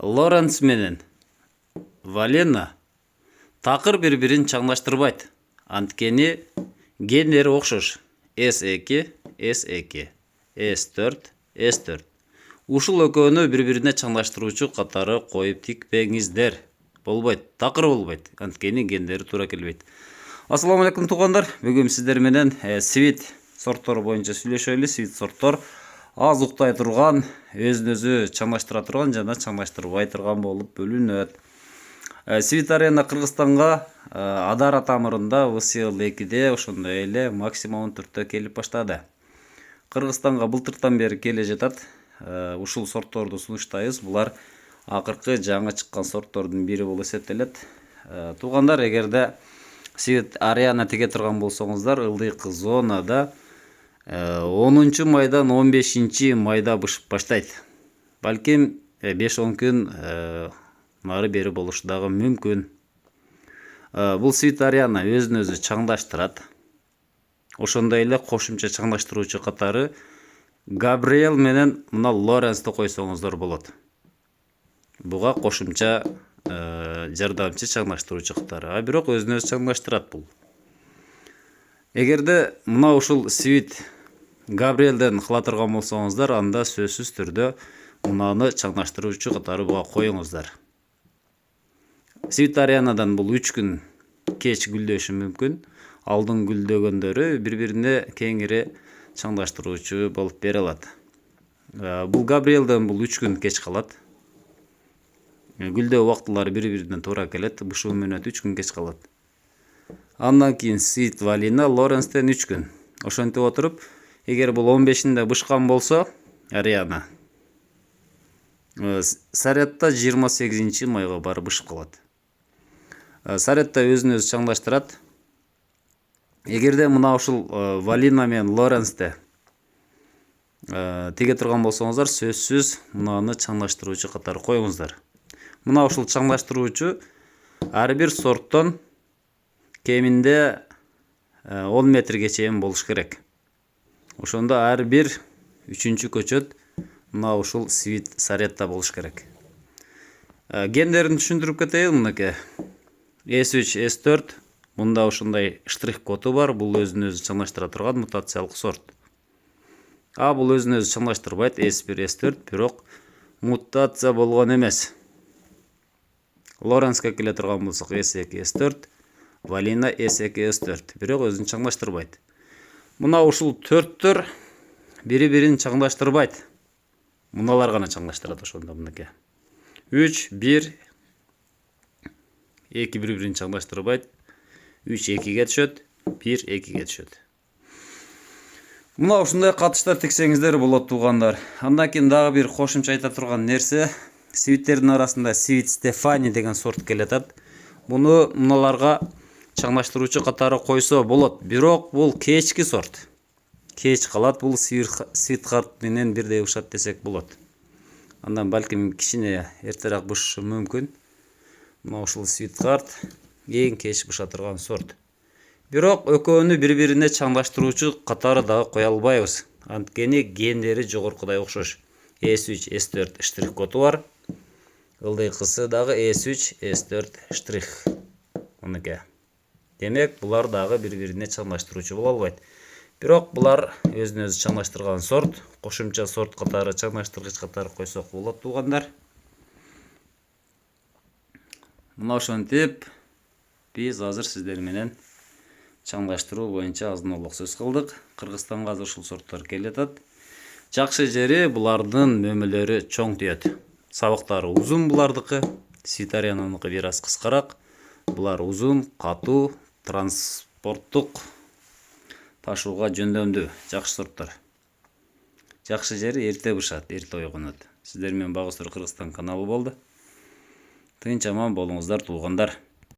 Лоренс менен Валена такыр бири-бирин чаңдаштырбайт. Анткени гендери окшош. S2, S2, S4, S4. Ушул экөөнү бири-бирине чаңдаштыруучу катары коюп тикпеңиздер. Болбойт, такыр болбойт. Анткени гендери туура келбейт. Ассаламу алейкум туугандар. Бүгүн сиздер менен свит сорттор боюнча сүйлөшөлү. Свит сорттор аз уктай турган, өзүн өзү чаңдаштыра турган жана чаңдаштырбай турган болуп бөлүнөт. Свит арена Кыргызстанга Адара тамырында ВСЛ-2де ошондой эле максимум 4тө келип баштады. Кыргызстанга былтыртан бери келе жатат. Ушул сортторду сунуштайбыз. Булар акыркы жаңы чыккан сорттордун бири болуп эсептелет. Туугандар, эгерде Свит арена теге турган болсоңуздар, ылдыйкы зонада 10 майдан 15 майда бышып баштайт. Балким 5-10 күн нары бери болушу дагы мүмкүн. Бул свит арена өзүн өзү чаңдаштырат. Ошондой эле кошумча чаңдаштыруучу катары Габриэл менен мына Лоренсти койсоңуздар болот. Буга кошумча жардамчы чаңдаштыруучу катары. Бирок өзүн өзү чаңдаштырат бул. Эгерде мына ушул свит Габриэлден кыла турган болсоңуздар, анда сөзсүз түрдө мунаны чаңдаштыруучу катары буга коюңуздар. Свит аренадан бул 3 күн кеч гүлдөшү мүмкүн. Алдын гүлдөгөндөрү бири-бирине кеңири чаңдаштыруучу болуп бере алат. Бул Габриэлден бул 3 күн кеч калат. Гүлдөө убактылары бири-бирине туура келет. Бышуу мөөнөтү 3 күн кеч калат. Андан кийин Свит Валена Лоренстен 3 күн. Ошентип отуруп, эгер бул 15-инде бышкан болсо, арена Саретта 28 майга барып бышып калат. Саретта өзүн өзү чаңдаштырат. Эгерде мына ушул Валена менен Лоренсте теге турган болсоңуздар, сөзсүз мунаны чаңдаштыруучу катары коюңуздар. Мына ушул чаңдаштыруучу ар бир сорттон кеминде 10 метрге чейин болуш керек. Ошондо ар бир 3-чү көчөт мына ушул свит Саретта болуш керек. Гендерин түшүндүрүп кетейин мынакей. S3, S4 мында ошондой штрих коду бар. Бул өзүн өзү чаңдаштыра турган мутациялык сорт. Бул өзүн өзү чаңдаштырбайт. S1, S4 бирок мутация болгон эмес. Лоренске келе турган болсок S2, S4, Валена S2, S4 бирок өзүн чаңдаштырбайт. Мына ушул төрттөр бири-бирин чаңдаштырбайт. Муналар гана чаңдаштырат ошондо мынакей. 3, 1, 2 бири-бирин чаңдаштырбайт. 3 2-ге түшөт, 1 2-ге түшөт. Мына ушундай катыштар тексеңиздер болот туугандар. Андан кийин дагы бир кошумча айта турган нерсе, свиттердин арасында Свит Стефани деген сорт келатат. Буну муналарга чаңдаштыруучу катары койсо болот, бирок бул кечки сорт. Кеч калат, бул свитхарт менен бирдей ушат десек болот. Андан балким кичине эртерээк бышышы мүмкүн. Мына ушул свитхарт эң кеч быша турган сорт. Бирок экөөнү бири-бирине чаңдаштыруучу катары дагы кое албайбыз. Анткени гендери жогоркудай окшош. S3, S4 штрих коду бар. Ылдыйкысы дагы S3, S4 штрих. Мынакей. Демек, булар дагы бири-бирине чаңдаштыруучу боло албайт. Бирок булар өзүн өзү чаңдаштырган сорт, кошумча сорт катары чаңдаштыргыч катары койсок болот туугандар. Мына ошентип биз азыр сиздер менен чаңдаштыруу боюнча аздын-олук сөз кылдык. Кыргызстанга азыр ушул сорттор келатат. Жакшы жери булардын мөмөлөрү чоң түйөт. Сабактары узун булардыкы, свит аренаныкы бир аз кыскараак. Булар узун, катуу, транспорттук ташууга жөндөмдүү, жакшы сорттор. Жакшы жери эрте бышат, эрте ойгонот. Сиздер менен Багыстыр Кыргызстан каналы болду. Тынч аман болуңуздар туугандар.